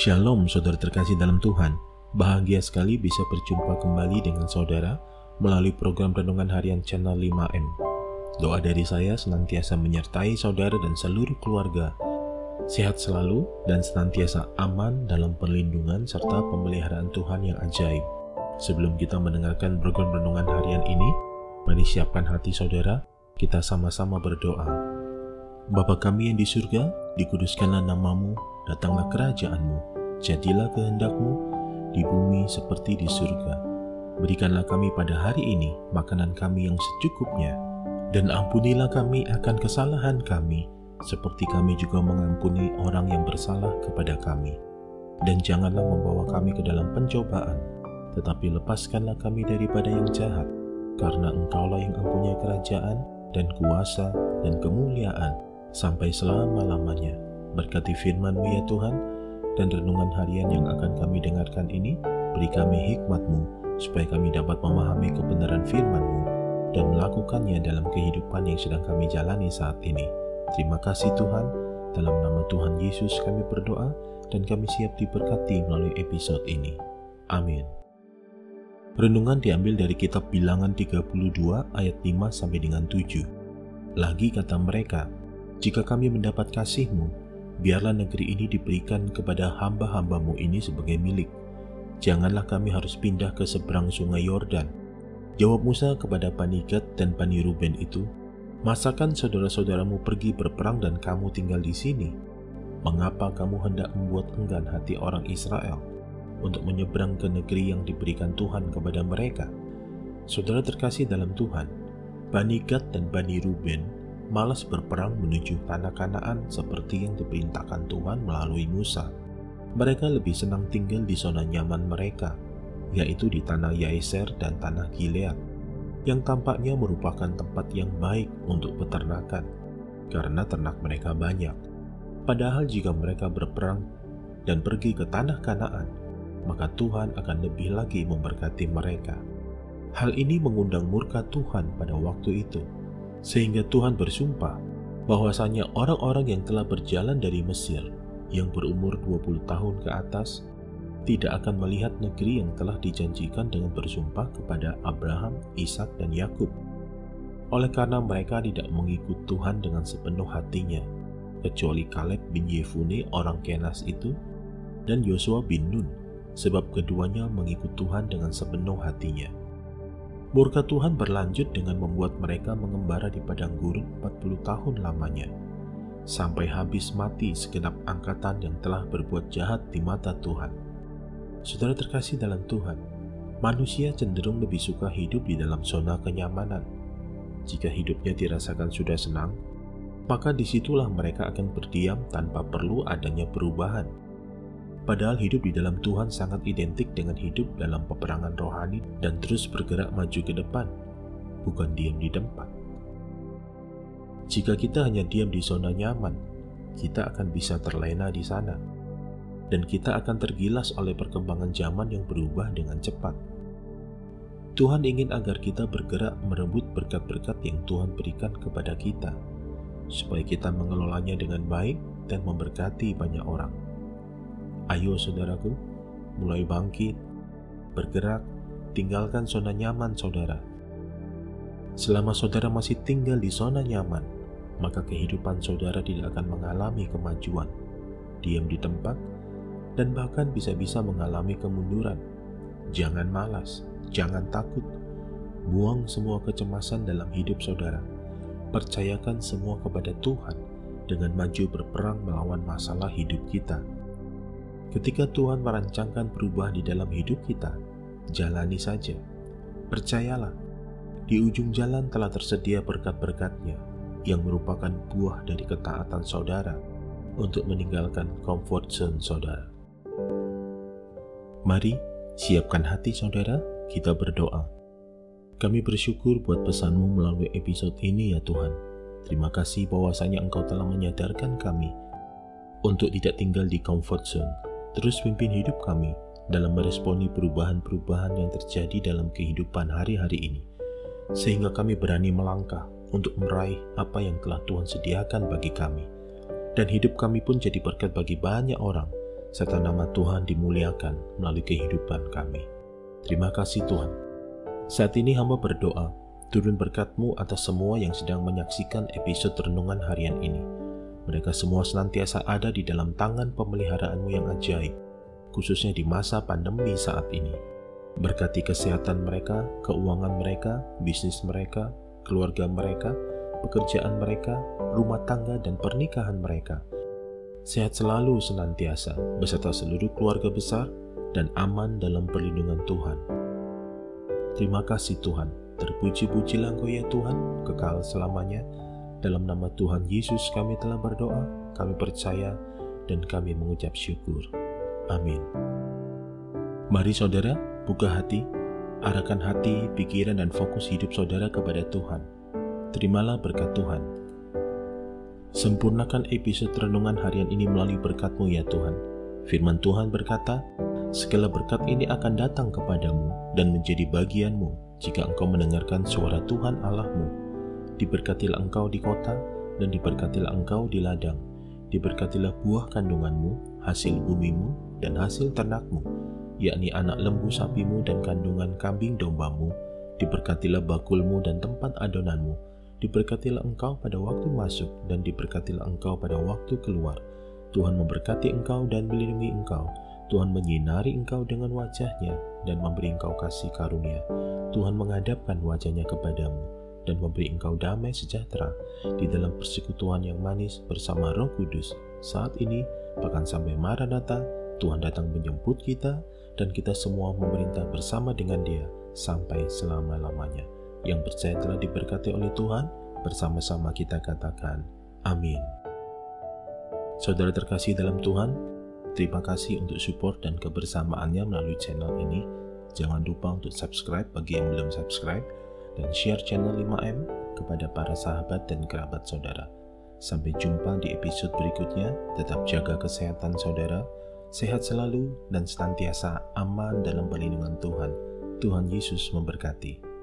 Shalom saudara terkasih dalam Tuhan. Bahagia sekali bisa berjumpa kembali dengan saudara melalui program Renungan Harian Channel 5M. Doa dari saya senantiasa menyertai saudara dan seluruh keluarga. Sehat selalu dan senantiasa aman dalam perlindungan serta pemeliharaan Tuhan yang ajaib. Sebelum kita mendengarkan program Renungan Harian ini, mari siapkan hati saudara, kita sama-sama berdoa. Bapa kami yang di surga, dikuduskanlah namamu, datanglah kerajaanmu, jadilah kehendakmu di bumi seperti di surga. Berikanlah kami pada hari ini makanan kami yang secukupnya, dan ampunilah kami akan kesalahan kami, seperti kami juga mengampuni orang yang bersalah kepada kami. Dan janganlah membawa kami ke dalam pencobaan, tetapi lepaskanlah kami daripada yang jahat, karena Engkaulah yang mempunyai kerajaan dan kuasa dan kemuliaan sampai selama-lamanya. Berkati firman-Mu ya Tuhan, dan renungan harian yang akan kami dengarkan ini, beri kami hikmat-Mu, supaya kami dapat memahami kebenaran firman-Mu, dan melakukannya dalam kehidupan yang sedang kami jalani saat ini. Terima kasih Tuhan, dalam nama Tuhan Yesus kami berdoa, dan kami siap diberkati melalui episode ini. Amin. Renungan diambil dari kitab Bilangan 32 ayat 5 sampai dengan 7. Lagi kata mereka, jika kami mendapat kasih-Mu, biarlah negeri ini diberikan kepada hamba-hamba-Mu ini sebagai milik. Janganlah kami harus pindah ke seberang sungai Yordan. Jawab Musa kepada Bani Gad dan Bani Ruben itu, masakan saudara-saudaramu pergi berperang dan kamu tinggal di sini? Mengapa kamu hendak membuat enggan hati orang Israel untuk menyeberang ke negeri yang diberikan Tuhan kepada mereka? Saudara terkasih dalam Tuhan, Bani Gad dan Bani Ruben malas berperang menuju tanah Kanaan seperti yang diperintahkan Tuhan melalui Musa. Mereka lebih senang tinggal di zona nyaman mereka, yaitu di tanah Yaeser dan tanah Gilead, yang tampaknya merupakan tempat yang baik untuk peternakan, karena ternak mereka banyak. Padahal jika mereka berperang dan pergi ke tanah Kanaan, maka Tuhan akan lebih lagi memberkati mereka. Hal ini mengundang murka Tuhan pada waktu itu, sehingga Tuhan bersumpah bahwasanya orang-orang yang telah berjalan dari Mesir yang berumur 20 tahun ke atas tidak akan melihat negeri yang telah dijanjikan dengan bersumpah kepada Abraham, Ishak, dan Yakub. Oleh karena mereka tidak mengikut Tuhan dengan sepenuh hatinya, kecuali Kaleb bin Yefune orang Kenas itu dan Yosua bin Nun, sebab keduanya mengikut Tuhan dengan sepenuh hatinya. Murka Tuhan berlanjut dengan membuat mereka mengembara di padang gurun 40 tahun lamanya, sampai habis mati segenap angkatan yang telah berbuat jahat di mata Tuhan. Saudara terkasih dalam Tuhan, manusia cenderung lebih suka hidup di dalam zona kenyamanan. Jika hidupnya dirasakan sudah senang, maka disitulah mereka akan berdiam tanpa perlu adanya perubahan. Padahal hidup di dalam Tuhan sangat identik dengan hidup dalam peperangan rohani dan terus bergerak maju ke depan, bukan diam di tempat. Jika kita hanya diam di zona nyaman, kita akan bisa terlena di sana, dan kita akan tergilas oleh perkembangan zaman yang berubah dengan cepat. Tuhan ingin agar kita bergerak merebut berkat-berkat yang Tuhan berikan kepada kita, supaya kita mengelolanya dengan baik dan memberkati banyak orang. Ayo saudaraku, mulai bangkit, bergerak, tinggalkan zona nyaman saudara. Selama saudara masih tinggal di zona nyaman, maka kehidupan saudara tidak akan mengalami kemajuan, diam di tempat, dan bahkan bisa-bisa mengalami kemunduran. Jangan malas, jangan takut, buang semua kecemasan dalam hidup saudara. Percayakan semua kepada Tuhan dengan maju berperang melawan masalah hidup kita. Ketika Tuhan merancangkan perubahan di dalam hidup kita, jalani saja. Percayalah, di ujung jalan telah tersedia berkat-berkat-Nya yang merupakan buah dari ketaatan saudara untuk meninggalkan comfort zone saudara. Mari, siapkan hati saudara, kita berdoa. Kami bersyukur buat pesan-Mu melalui episode ini ya Tuhan. Terima kasih bahwasanya Engkau telah menyadarkan kami untuk tidak tinggal di comfort zone. Terus pimpin hidup kami dalam meresponi perubahan-perubahan yang terjadi dalam kehidupan hari-hari ini, sehingga kami berani melangkah untuk meraih apa yang telah Tuhan sediakan bagi kami, dan hidup kami pun jadi berkat bagi banyak orang, serta nama Tuhan dimuliakan melalui kehidupan kami. Terima kasih Tuhan. Saat ini hamba berdoa, turun berkat-Mu atas semua yang sedang menyaksikan episode renungan harian ini. Mereka semua senantiasa ada di dalam tangan pemeliharaan-Mu yang ajaib, khususnya di masa pandemi saat ini. Berkati kesehatan mereka, keuangan mereka, bisnis mereka, keluarga mereka, pekerjaan mereka, rumah tangga dan pernikahan mereka. Sehat selalu senantiasa, beserta seluruh keluarga besar, dan aman dalam perlindungan Tuhan. Terima kasih Tuhan, terpuji-pujilah Engkau ya Tuhan, kekal selamanya. Dalam nama Tuhan Yesus kami telah berdoa, kami percaya, dan kami mengucap syukur. Amin. Mari saudara, buka hati, arahkan hati, pikiran, dan fokus hidup saudara kepada Tuhan. Terimalah berkat Tuhan. Sempurnakan episode renungan harian ini melalui berkat-Mu ya Tuhan. Firman Tuhan berkata, segala berkat ini akan datang kepadamu dan menjadi bagian-Mu jika engkau mendengarkan suara Tuhan Allah-Mu. Diberkatilah engkau di kota dan diberkatilah engkau di ladang. Diberkatilah buah kandunganmu, hasil bumimu, dan hasil ternakmu, yakni anak lembu sapimu dan kandungan kambing dombamu. Diberkatilah bakulmu dan tempat adonanmu. Diberkatilah engkau pada waktu masuk dan diberkatilah engkau pada waktu keluar. Tuhan memberkati engkau dan melindungi engkau. Tuhan menyinari engkau dengan wajah-Nya dan memberi engkau kasih karunia. Tuhan menghadapkan wajah-Nya kepadamu dan memberi engkau damai sejahtera di dalam persekutuan yang manis bersama Roh Kudus. Saat ini, bahkan sampai Maranatha, Tuhan datang menjemput kita dan kita semua memerintah bersama dengan Dia sampai selama-lamanya. Yang percaya telah diberkati oleh Tuhan, bersama-sama kita katakan, amin. Saudara terkasih dalam Tuhan, terima kasih untuk support dan kebersamaannya melalui channel ini. Jangan lupa untuk subscribe bagi yang belum subscribe, dan share channel 5M kepada para sahabat dan kerabat saudara. Sampai jumpa di episode berikutnya. Tetap jaga kesehatan saudara, sehat selalu dan senantiasa aman dalam perlindungan Tuhan. Tuhan Yesus memberkati.